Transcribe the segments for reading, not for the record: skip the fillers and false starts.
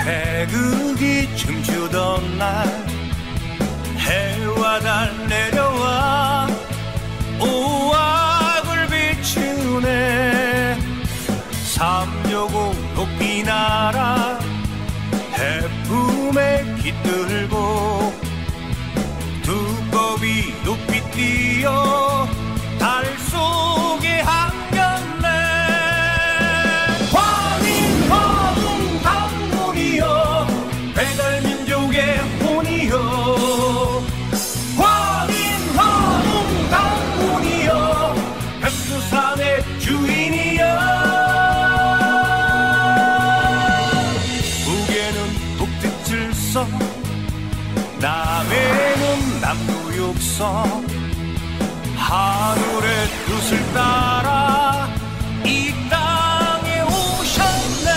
태극이 춤추던 날 해와 달 내려와 오악을 비추네. 삼여공 높이 날아 해품에 깃들고 두꺼비 높이 뛰어 달 속에 한겼네. 환인화동 당군이여 배달민족의 혼이여. 환인화동 당군이여 백두산의 주인이여. 북에는 북특칠성 남해는 남구육성 하늘의 뜻을 따라 이 땅에 오셨네.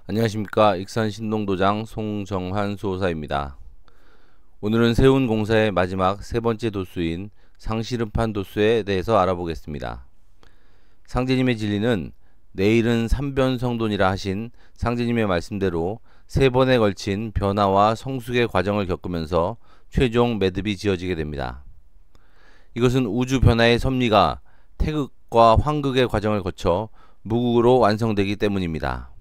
안녕하십니까. 익산 신동도장 송정환 수호사입니다. 오늘은 세운공사의 마지막 세 번째 도수인 상시름판 도수에 대해서 알아보겠습니다. 상제님의 진리는 내일은 삼변성돈이라 하신 상제님의 말씀대로 세 번에 걸친 변화와 성숙의 과정을 겪으면서 최종 매듭이 지어지게 됩니다. 이것은 우주 변화의 섭리가 태극과 환극의 과정을 거쳐 무극으로 완성되기 때문입니다.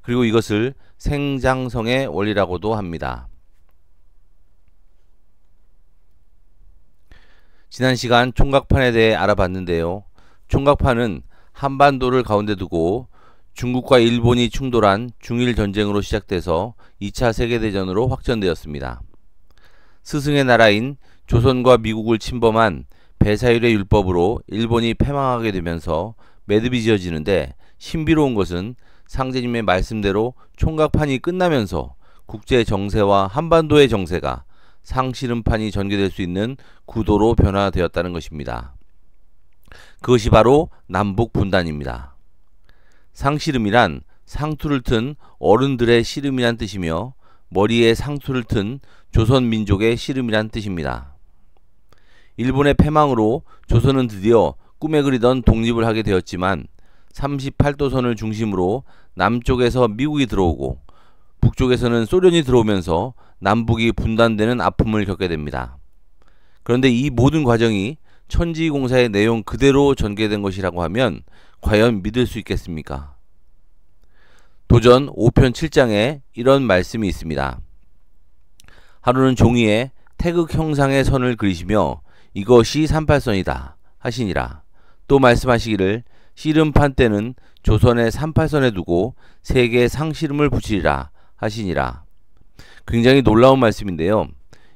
그리고 이것을 생장성의 원리라고도 합니다. 지난 시간 총각판에 대해 알아봤는데요. 총각판은 한반도를 가운데 두고 중국과 일본이 충돌한 중일 전쟁으로 시작돼서 2차 세계대전으로 확전되었습니다. 스승의 나라인 조선과 미국을 침범한 베사일의 율법으로 일본이 패망하게 되면서 매듭이 지어지는데, 신비로운 것은 상제님의 말씀대로 총각판이 끝나면서 국제 정세와 한반도의 정세가 상시름판이 전개될 수 있는 구도로 변화되었다는 것입니다. 그것이 바로 남북 분단입니다. 상시름이란 상투를 튼 어른들의 씨름이란 뜻이며 머리에 상투를 튼 조선 민족의 씨름이란 뜻입니다. 일본의 패망으로 조선은 드디어 꿈에 그리던 독립을 하게 되었지만 38도선을 중심으로 남쪽에서 미국이 들어오고 북쪽에서는 소련이 들어오면서 남북이 분단되는 아픔을 겪게 됩니다. 그런데 이 모든 과정이 천지공사의 내용 그대로 전개된 것이라고 하면 과연 믿을 수 있겠습니까? 도전 5편 7장에 이런 말씀이 있습니다. 하루는 종이에 태극 형상의 선을 그리시며 이것이 38선이다 하시니라. 또 말씀하시기를 씨름판 때는 조선의 38선에 두고 세계 상씨름을 붙이리라 하시니라. 굉장히 놀라운 말씀인데요.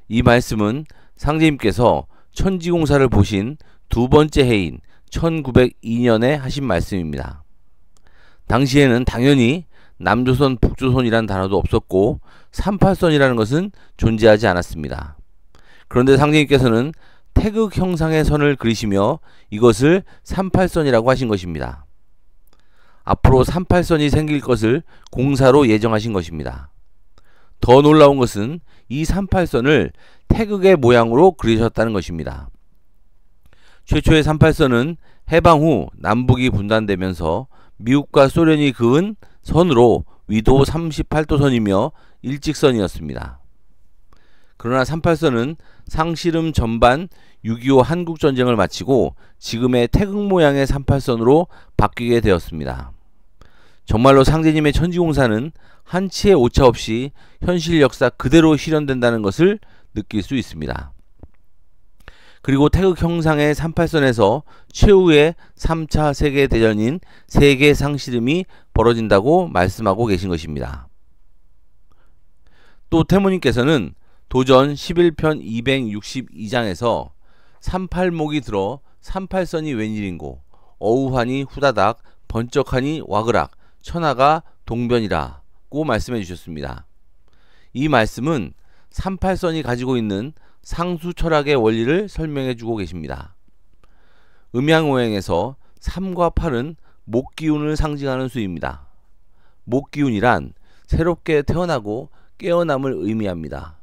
이 말씀은 상제님께서 천지공사를 보신 두 번째 해인 1902년에 하신 말씀입니다. 당시에는 당연히 남조선, 북조선이란 단어도 없었고 38선이라는 것은 존재하지 않았습니다. 그런데 상제님께서는 태극 형상의 선을 그리시며 이것을 38선이라고 하신 것입니다. 앞으로 38선이 생길 것을 공사로 예정하신 것입니다. 더 놀라운 것은 이 38선을 태극의 모양으로 그리셨다는 것입니다. 최초의 38선은 해방 후 남북이 분단되면서 미국과 소련이 그은 선으로 위도 38도선이며 일직선이었습니다. 그러나 38선은 상시름 전반 6.25 한국전쟁을 마치고 지금의 태극 모양의 38선으로 바뀌게 되었습니다. 정말로 상제님의 천지공사는 한치의 오차 없이 현실 역사 그대로 실현된다는 것을 느낄 수 있습니다. 그리고 태극 형상의 38선에서 최후의 3차 세계대전인 세계 상시름이 벌어진다고 말씀하고 계신 것입니다. 또 태모님께서는 도전 11편 262장에서 38목이 들어 38선이 웬일인고 어우하니 후다닥 번쩍하니 와그락 천하가 동변이라고 말씀해 주셨습니다. 이 말씀은 38선이 가지고 있는 상수 철학의 원리를 설명해 주고 계십니다. 음양오행에서 3과 8은 목 기운을 상징하는 수입니다. 목기운이란 새롭게 태어나고 깨어남을 의미합니다.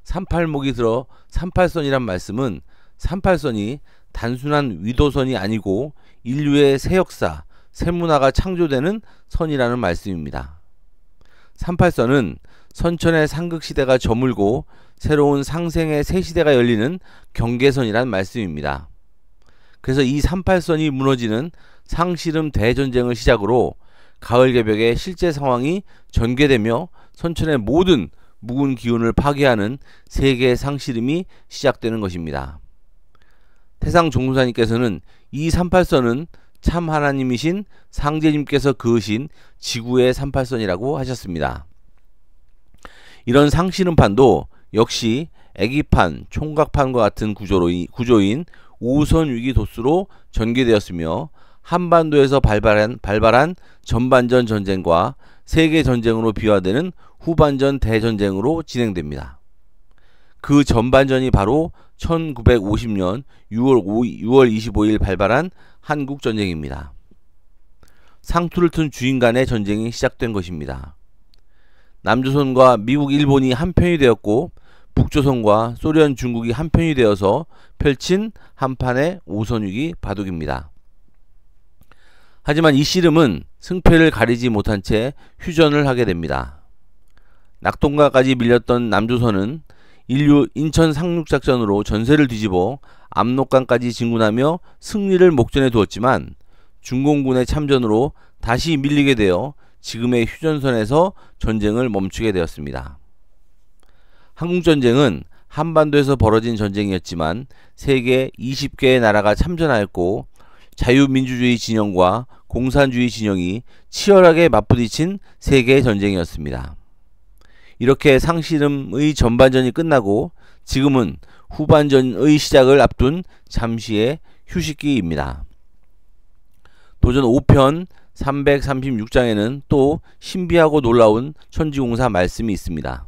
38목이 들어 38선이란 말씀은 38선이 단순한 위도선이 아니고 인류의 새 역사, 새 문화가 창조되는 선이라는 말씀입니다. 38선은 선천의 상극시대가 저물고 새로운 상생의 새 시대가 열리는 경계선이란 말씀입니다. 그래서 이 38선이 무너지는 상시름 대전쟁을 시작으로 가을 개벽의 실제 상황이 전개되며 선천의 모든 묵은 기운을 파괴하는 세계의 상시름이 시작되는 것입니다. 태상 종무사님께서는 이 38선은 참 하나님이신 상제님께서 그으신 지구의 38선이라고 하셨습니다. 이런 상시름판도 역시 애기판, 총각판과 같은 구조인 5선 위기 도수로 전개되었으며 한반도에서 발발한 전반전 전쟁과 세계 전쟁으로 비화되는 후반전 대전쟁으로 진행됩니다. 그 전반전이 바로 1950년 6월 25일 발발한 한국전쟁입니다. 상투를 튼 주인 간의 전쟁이 시작된 것입니다. 남조선과 미국, 일본이 한편이 되었고 북조선과 소련, 중국이 한편이 되어서 펼친 한판의 5선위기 바둑입니다. 하지만 이 씨름은 승패를 가리지 못한 채 휴전을 하게 됩니다. 낙동강까지 밀렸던 남조선은 인천 상륙작전으로 전세를 뒤집어 압록강까지 진군하며 승리를 목전에 두었지만 중공군의 참전으로 다시 밀리게 되어 지금의 휴전선에서 전쟁을 멈추게 되었습니다. 한국전쟁은 한반도에서 벌어진 전쟁이었지만 세계 20개의 나라가 참전하였고 자유민주주의 진영과 공산주의 진영이 치열하게 맞부딪힌 세계의 전쟁이었습니다. 이렇게 상시름의 전반전이 끝나고 지금은 후반전의 시작을 앞둔 잠시의 휴식기입니다. 도전 5편 336장에는 또 신비하고 놀라운 천지공사 말씀이 있습니다.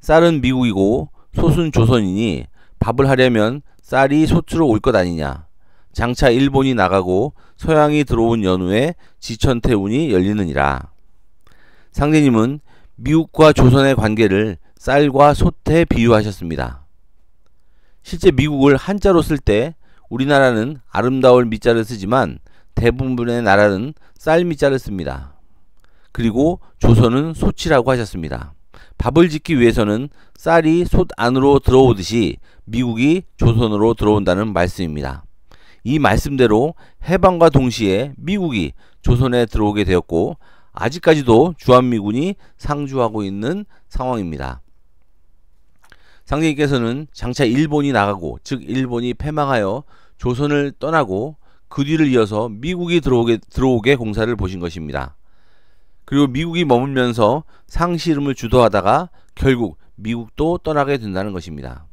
쌀은 미국이고 솥은 조선이니 밥을 하려면 쌀이 솥으로 올 것 아니냐. 장차 일본이 나가고 서양이 들어온 연후에 지천태운이 열리느니라. 상제님은 미국과 조선의 관계를 쌀과 솥에 비유하셨습니다. 실제 미국을 한자로 쓸 때 우리나라는 아름다울 미자를 쓰지만 대부분의 나라는 쌀 미자를 씁니다. 그리고 조선은 솥이라고 하셨습니다. 밥을 짓기 위해서는 쌀이 솥 안으로 들어오듯이 미국이 조선으로 들어온다는 말씀입니다. 이 말씀대로 해방과 동시에 미국이 조선에 들어오게 되었고 아직까지도 주한미군이 상주하고 있는 상황입니다. 상제님께서는 장차 일본이 나가고 즉 일본이 패망하여 조선을 떠나고 그 뒤를 이어서 미국이 들어오게 공사를 보신 것입니다. 그리고 미국이 머물면서 상시름을 주도하다가 결국 미국도 떠나게 된다는 것입니다.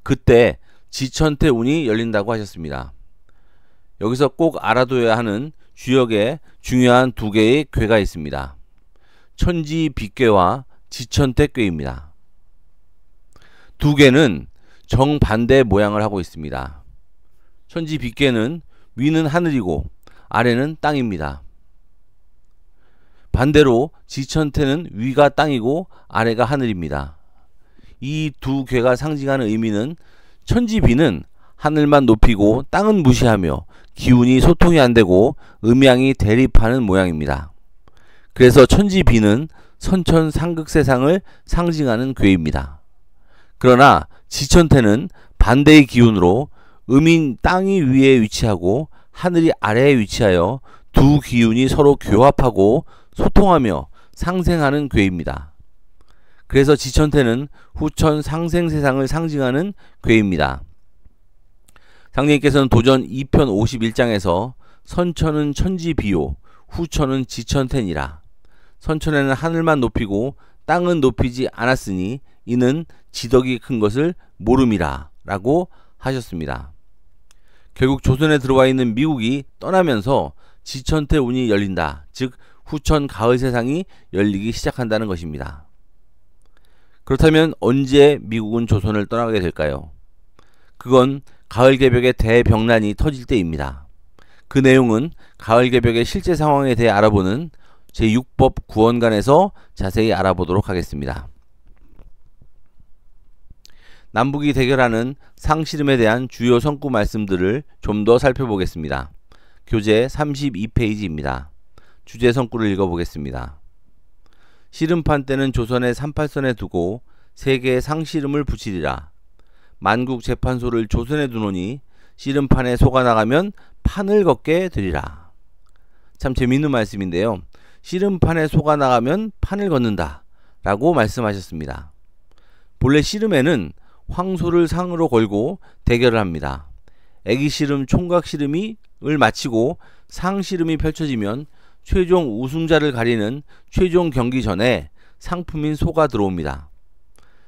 그때 지천태운이 열린다고 하셨습니다. 여기서 꼭 알아둬야 하는 주역에 중요한 두 개의 궤가 있습니다. 천지빗괴와 지천태괴입니다. 두 개는 정반대 모양을 하고 있습니다. 천지빗괴는 위는 하늘이고 아래는 땅입니다. 반대로 지천태는 위가 땅이고 아래가 하늘입니다. 이 두 궤가 상징하는 의미는 천지비는 하늘만 높이고 땅은 무시하며 기운이 소통이 안되고 음양이 대립하는 모양입니다. 그래서 천지비는 선천 상극세상을 상징하는 궤입니다. 그러나 지천태는 반대의 기운으로 음인 땅이 위에 위치하고 하늘이 아래에 위치하여 두 기운이 서로 교합하고 소통하며 상생하는 궤입니다. 그래서 지천태는 후천 상생세상을 상징하는 궤입니다. 상제님께서는 도전 2편 51장에서 선천은 천지비요 후천은 지천태니라. 선천에는 하늘만 높이고 땅은 높이지 않았으니 이는 지덕이 큰 것을 모름이라 라고 하셨습니다. 결국 조선에 들어와 있는 미국이 떠나면서 지천태운이 열린다. 즉 후천 가을 세상이 열리기 시작한다는 것입니다. 그렇다면 언제 미국은 조선을 떠나게 될까요? 그건 가을 개벽의 대병란이 터질 때입니다. 그 내용은 가을 개벽의 실제 상황에 대해 알아보는 제6법 구원간에서 자세히 알아보도록 하겠습니다. 남북이 대결하는 상씨름에 대한 주요 성구 말씀들을 좀 더 살펴보겠습니다. 교재 32페이지입니다. 주제 성구를 읽어보겠습니다. 씨름판 때는 조선의 38선에 두고 세계의 상씨름을 붙이리라. 만국 재판소를 조선에 두노니 씨름판에 소가 나가면 판을 걷게 되리라. 참 재미있는 말씀인데요. 씨름판에 소가 나가면 판을 걷는다 라고 말씀하셨습니다. 본래 씨름에는 황소를 상으로 걸고 대결을 합니다. 애기씨름, 총각씨름을 마치고 상씨름이 펼쳐지면 최종 우승자를 가리는 최종 경기 전에 상품인 소가 들어옵니다.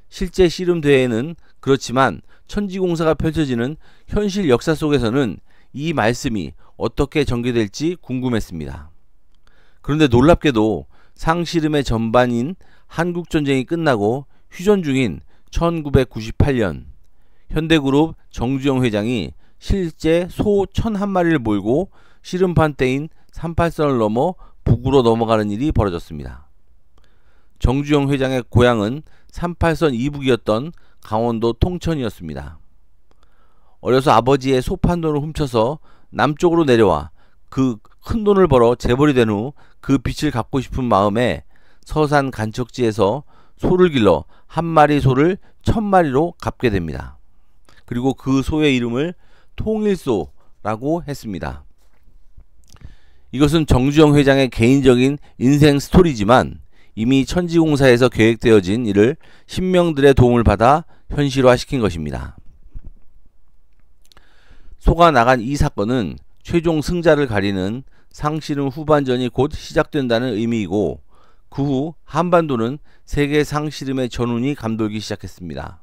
실제 씨름 대회에는 그렇지만 천지공사가 펼쳐지는 현실 역사 속에서는 이 말씀이 어떻게 전개될지 궁금했습니다. 그런데 놀랍게도 상씨름의 전반인 한국전쟁이 끝나고 휴전 중인 1998년 현대그룹 정주영 회장이 실제 소 1001마리를 몰고 씨름판 때인 38선을 넘어 북으로 넘어가는 일이 벌어졌습니다. 정주영 회장의 고향은 38선 이북이었던 강원도 통천이었습니다. 어려서 아버지의 소 판돈을 훔쳐서 남쪽으로 내려와 그 큰 돈을 벌어 재벌이 된 후 그 빚을 갚고 싶은 마음에 서산 간척지에서 소를 길러 한 마리 소를 1000마리로 갚게 됩니다. 그리고 그 소의 이름을 통일소라고 했습니다. 이것은 정주영 회장의 개인적인 인생 스토리지만 이미 천지공사에서 계획되어진 일을 신명들의 도움을 받아 현실화시킨 것입니다. 소가 나간 이 사건은 최종 승자를 가리는 상씨름 후반전이 곧 시작된다는 의미이고 그 후 한반도는 세계 상씨름의 전운이 감돌기 시작했습니다.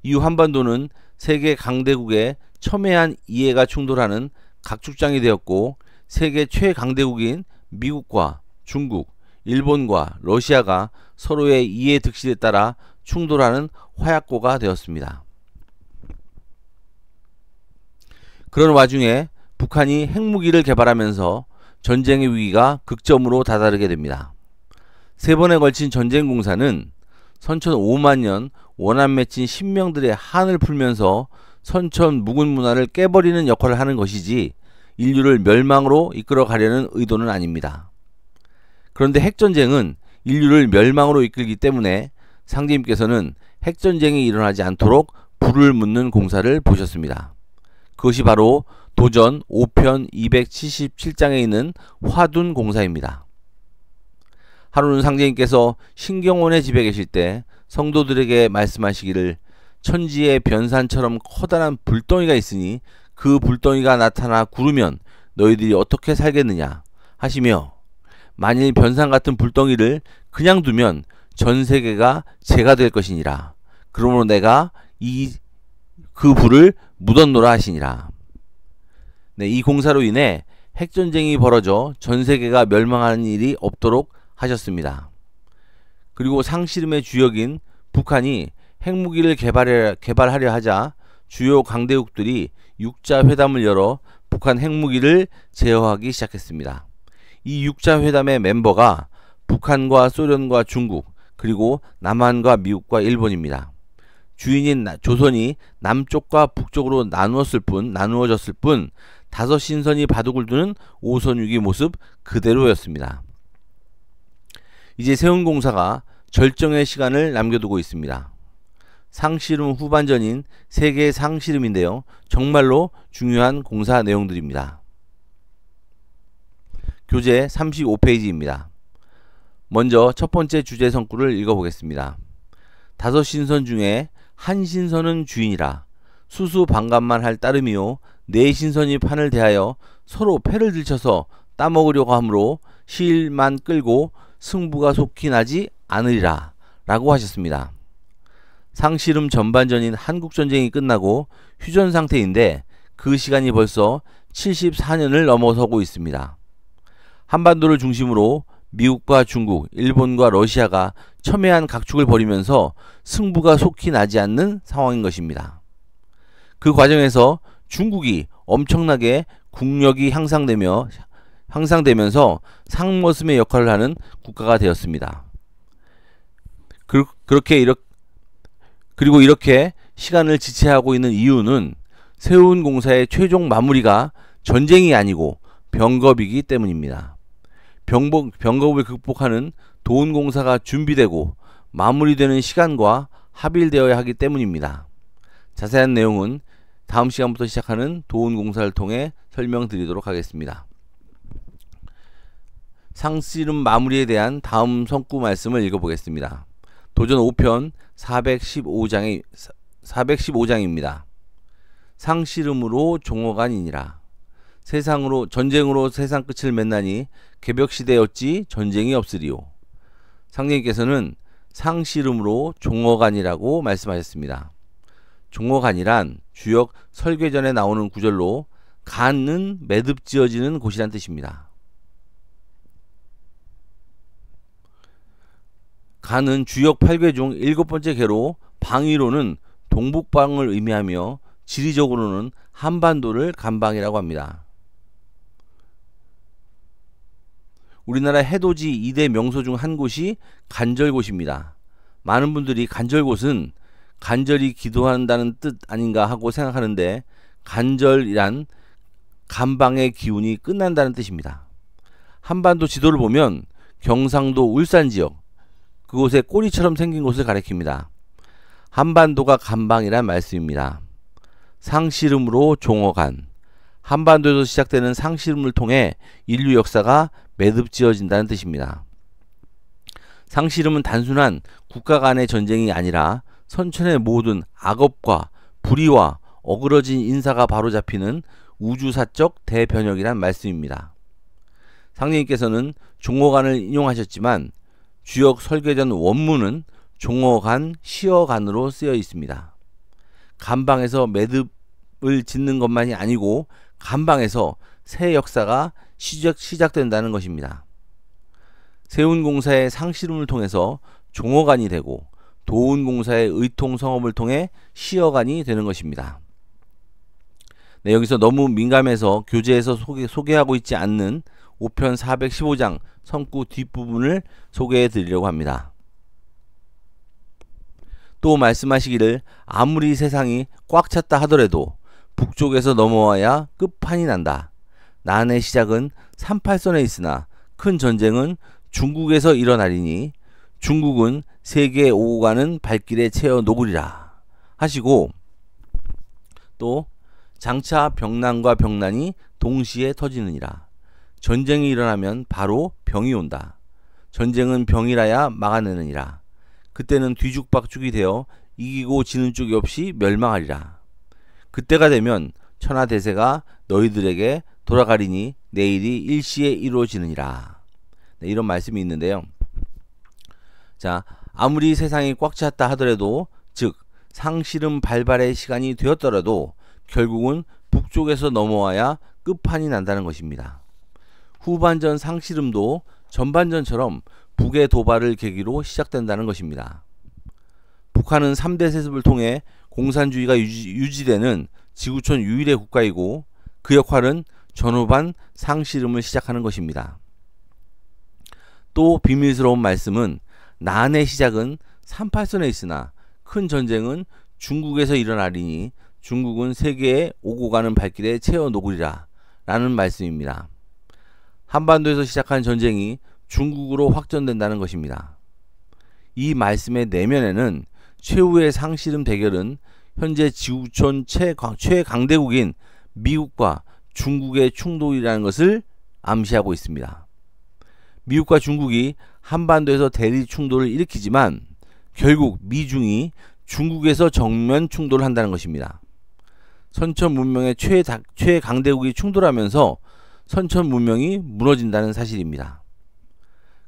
이후 한반도는 세계 강대국의 첨예한 이해가 충돌하는 각축장이 되었고 세계 최강대국인 미국과 중국, 일본과 러시아가 서로의 이해 득실에 따라 충돌하는 화약고가 되었습니다. 그런 와중에 북한이 핵무기를 개발하면서 전쟁의 위기가 극점으로 다다르게 됩니다. 세 번에 걸친 전쟁 공사는 선천 5만 년 원한 맺힌 신명들의 한을 풀면서 선천 묵은 문화를 깨버리는 역할을 하는 것이지 인류를 멸망으로 이끌어 가려는 의도는 아닙니다. 그런데 핵전쟁은 인류를 멸망으로 이끌기 때문에 상제님께서는 핵전쟁이 일어나지 않도록 불을 묻는 공사를 보셨습니다. 그것이 바로 도전 5편 277장에 있는 화둔 공사입니다. 하루는 상제님께서 신경원의 집에 계실 때 성도들에게 말씀하시기를 천지에 변산처럼 커다란 불덩이가 있으니 그 불덩이가 나타나 구르면 너희들이 어떻게 살겠느냐 하시며 만일 변산 같은 불덩이를 그냥 두면 전 세계가 재가 될 것이니라. 그러므로 내가 그 불을 묻었노라 하시니라. 네, 이 공사로 인해 핵전쟁이 벌어져 전 세계가 멸망하는 일이 없도록 하셨습니다. 그리고 상씨름의 주역인 북한이 핵무기를 개발하려 하자 주요 강대국들이 육자 회담을 열어 북한 핵무기를 제어하기 시작했습니다. 이 육자 회담의 멤버가 북한과 소련과 중국 그리고 남한과 미국과 일본입니다. 주인인 조선이 남쪽과 북쪽으로 나누어졌을 뿐 다섯 신선이 바둑을 두는 오선육의 모습 그대로였습니다. 이제 세운공사가 절정의 시간을 남겨두고 있습니다. 상씨름 후반전인 세계 상씨름인데요. 정말로 중요한 공사 내용들입니다. 교재 35페이지입니다. 먼저 첫 번째 주제 성구를 읽어보겠습니다. 다섯 신선 중에 한 신선은 주인이라 수수방관만 할 따름이요 네 신선이 판을 대하여 서로 패를 들쳐서 따먹으려고 하므로 실만 끌고 승부가 속히 나지 않으리라 라고 하셨습니다. 상씨름 전반전인 한국전쟁이 끝나고 휴전 상태인데 그 시간이 벌써 74년을 넘어서고 있습니다. 한반도를 중심으로 미국과 중국, 일본과 러시아가 첨예한 각축을 벌이면서 승부가 속히 나지 않는 상황인 것입니다. 그 과정에서 중국이 엄청나게 국력이 향상되면서 상머슴의 역할을 하는 국가가 되었습니다. 그리고 이렇게 시간을 지체하고 있는 이유는 세운공사의 최종 마무리가 전쟁이 아니고 병겁이기 때문입니다. 병겁을 극복하는 도운공사가 준비되고 마무리되는 시간과 합일되어야 하기 때문입니다. 자세한 내용은 다음 시간부터 시작하는 도운공사를 통해 설명드리도록 하겠습니다. 상씨름 마무리에 대한 다음 성구 말씀을 읽어보겠습니다. 도전 5편 415장입니다. 상씨름으로 종어간이니라. 전쟁으로 세상 끝을 맺나니 개벽시대 어찌 전쟁이 없으리요. 상님께서는 상씨름으로 종어간이라고 말씀하셨습니다. 종어간이란 주역 설괴전에 나오는 구절로 간은 매듭 지어지는 곳이란 뜻입니다. 간은 주역 8궤 중 7번째 궤로 방위로는 동북방을 의미하며 지리적으로는 한반도를 간방이라고 합니다. 우리나라 해돋이 2대 명소 중 한 곳이 간절곶입니다. 많은 분들이 간절곶은 간절히 기도한다는 뜻 아닌가 하고 생각하는데, 간절이란 간방의 기운이 끝난다는 뜻입니다. 한반도 지도를 보면 경상도 울산 지역, 그곳에 꼬리처럼 생긴 곳을 가리킵니다. 한반도가 간방이란 말씀입니다. 상씨름으로 종어간, 한반도에서 시작되는 상씨름을 통해 인류 역사가 매듭지어진다는 뜻입니다. 상씨름은 단순한 국가 간의 전쟁이 아니라 선천의 모든 악업과 불의와 어그러진 인사가 바로잡히는 우주사적 대변혁이란 말씀입니다. 상님께서는 종어간을 인용하셨지만 주역 설괴전 원문은 종어간, 시어간으로 쓰여 있습니다. 간방에서 매듭을 짓는 것만이 아니고 간방에서 새 역사가 시작된다는 것입니다. 세운공사의 상씨름을 통해서 종어간이 되고 도운공사의 의통성업을 통해 시어간이 되는 것입니다. 네, 여기서 너무 민감해서 교재에서 소개하고 있지 않는 5편 415장 성구 뒷부분을 소개해 드리려고 합니다. 또 말씀하시기를 아무리 세상이 꽉 찼다 하더라도 북쪽에서 넘어와야 끝판이 난다. 난의 시작은 38선에 있으나 큰 전쟁은 중국에서 일어나리니 중국은 세계에 오고 가는 발길에 채워 녹으리라 하시고, 또 장차 병난과 병난이 동시에 터지느니라. 전쟁이 일어나면 바로 병이 온다. 전쟁은 병이라야 막아내느니라. 그때는 뒤죽박죽이 되어 이기고 지는 쪽이 없이 멸망하리라. 그때가 되면 천하대세가 너희들에게 돌아가리니 내일이 일시에 이루어지느니라. 네, 이런 말씀이 있는데요. 자, 아무리 세상이 꽉 찼다 하더라도, 즉 상씨름 발발의 시간이 되었더라도 결국은 북쪽에서 넘어와야 끝판이 난다는 것입니다. 후반전 상씨름도 전반전처럼 북의 도발을 계기로 시작된다는 것입니다. 북한은 3대 세습을 통해 공산주의가 유지되는 지구촌 유일의 국가이고, 그 역할은 전후반 상씨름을 시작하는 것입니다. 또 비밀스러운 말씀은 난의 시작은 38선에 있으나 큰 전쟁은 중국에서 일어나리니 중국은 세계에 오고 가는 발길에 채워 녹으리라 라는 말씀입니다. 한반도에서 시작한 전쟁이 중국으로 확전된다는 것입니다. 이 말씀의 내면에는 최후의 상씨름 대결은 현재 지구촌 최강대국인 미국과 중국의 충돌이라는 것을 암시하고 있습니다. 미국과 중국이 한반도에서 대리 충돌을 일으키지만 결국 미중이 중국에서 정면 충돌을 한다는 것입니다. 선천 문명의 최강대국이 충돌하면서 선천 문명이 무너진다는 사실입니다.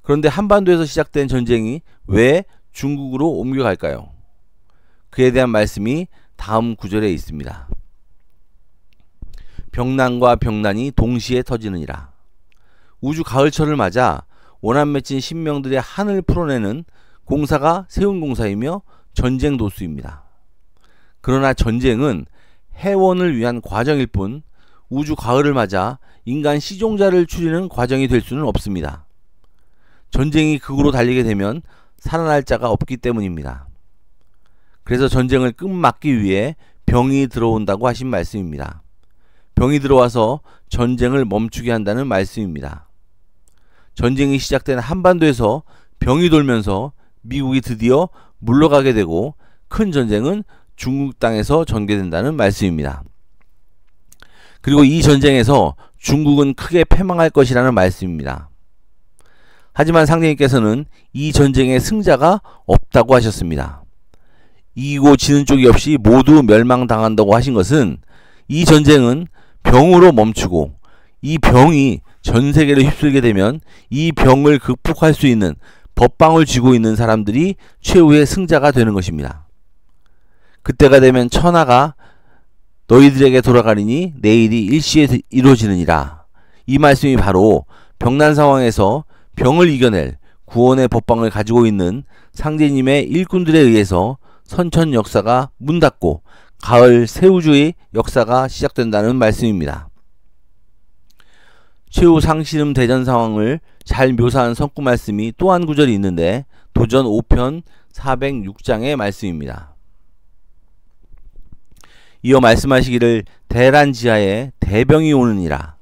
그런데 한반도에서 시작된 전쟁이 왜 중국으로 옮겨갈까요? 그에 대한 말씀이 다음 구절에 있습니다. 병난과 병난이 동시에 터지느니라. 우주 가을철을 맞아 원한 맺힌 신명들의 한을 풀어내는 공사가 세운공사이며 전쟁 도수입니다. 그러나 전쟁은 해원을 위한 과정일 뿐 우주 가을을 맞아 인간 시종자를 추리는 과정이 될 수는 없습니다. 전쟁이 극으로 달리게 되면 살아날 자가 없기 때문입니다. 그래서 전쟁을 끝막기 위해 병이 들어온다고 하신 말씀입니다. 병이 들어와서 전쟁을 멈추게 한다는 말씀입니다. 전쟁이 시작된 한반도에서 병이 돌면서 미국이 드디어 물러가게 되고 큰 전쟁은 중국 땅에서 전개된다는 말씀입니다. 그리고 이 전쟁에서 중국은 크게 패망할 것이라는 말씀입니다. 하지만 상대님께서는 이 전쟁의 승자가 없다고 하셨습니다. 이기고 지는 쪽이 없이 모두 멸망당한다고 하신 것은 이 전쟁은 병으로 멈추고 이 병이 전 세계를 휩쓸게 되면 이 병을 극복할 수 있는 법방을 쥐고 있는 사람들이 최후의 승자가 되는 것입니다. 그때가 되면 천하가 너희들에게 돌아가리니 내일이 일시에 이루어지느니라. 이 말씀이 바로 병난 상황에서 병을 이겨낼 구원의 법방을 가지고 있는 상제님의 일꾼들에 의해서 선천 역사가 문 닫고 가을 새우주의 역사가 시작된다는 말씀입니다. 최후 상시름 대전 상황을 잘 묘사한 성구 말씀이 또 한 구절이 있는데 도전 5편 406장의 말씀입니다. 이어 말씀하시기를 대란지하에 대병이 오느니라.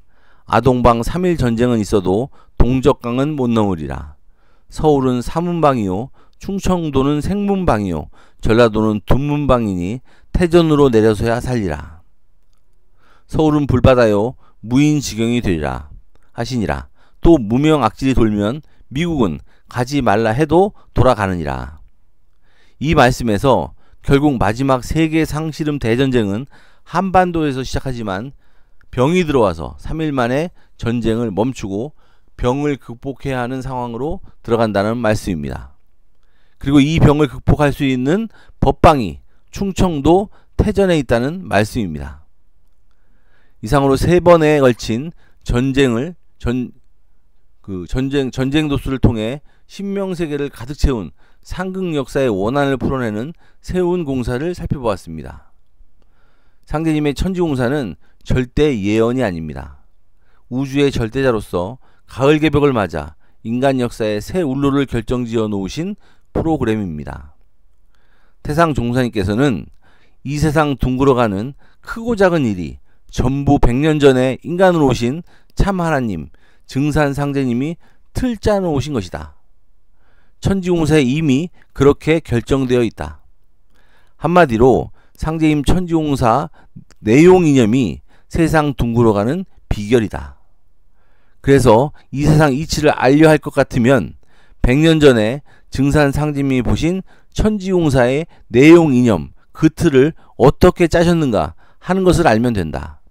아동방 3일 전쟁은 있어도 동적강은 못 넘으리라. 서울은 사문방이요 충청도는 생문방이요 전라도는 둔문방이니 태전으로 내려서야 살리라. 서울은 불바다요 무인지경이 되리라 하시니라. 또 무명악질이 돌면 미국은 가지 말라 해도 돌아가느니라. 이 말씀에서 결국 마지막 세계 상시름 대전쟁은 한반도에서 시작하지만 병이 들어와서 3일 만에 전쟁을 멈추고 병을 극복해야 하는 상황으로 들어간다는 말씀입니다. 그리고 이 병을 극복할 수 있는 법방이 충청도 태전에 있다는 말씀입니다. 이상으로 3번에 걸친 전쟁 도수를 통해 신명세계를 가득 채운 상극 역사의 원한을 풀어내는 세운 공사를 살펴보았습니다. 상제님의 천지공사는 절대 예언이 아닙니다. 우주의 절대자로서 가을 개벽을 맞아 인간 역사의 새 울로를 결정지어 놓으신 프로그램입니다. 태상 종사님께서는 이 세상 둥글어가는 크고 작은 일이 전부 100년 전에 인간으로 오신 참 하나님 증산 상제님이 틀 짜 놓으신 것이다. 천지공사에 이미 그렇게 결정되어 있다. 한마디로 상제님 천지공사 내용 이념이 세상 둥글어가는 비결이다. 그래서 이 세상 이치를 알려 할 것 같으면 100년 전에 증산 상제님이 보신 천지공사의 내용 이념 그 틀을 어떻게 짜셨는가 하는 것을 알면 된다.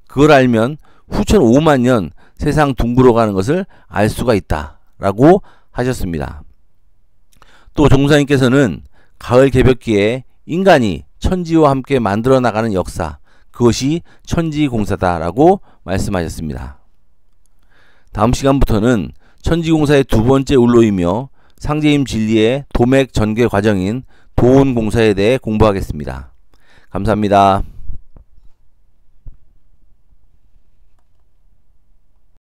그걸 알면 후천 5만 년 세상 둥글어가는 것을 알 수가 있다 라고 하셨습니다. 또 종사님께서는 가을 개벽기에 인간이 천지와 함께 만들어 나가는 역사, 그것이 천지공사다 라고 말씀하셨습니다. 다음 시간부터는 천지공사의 두 번째 울로이며 상제임 진리의 도맥 전개 과정인 도온공사에 대해 공부하겠습니다. 감사합니다.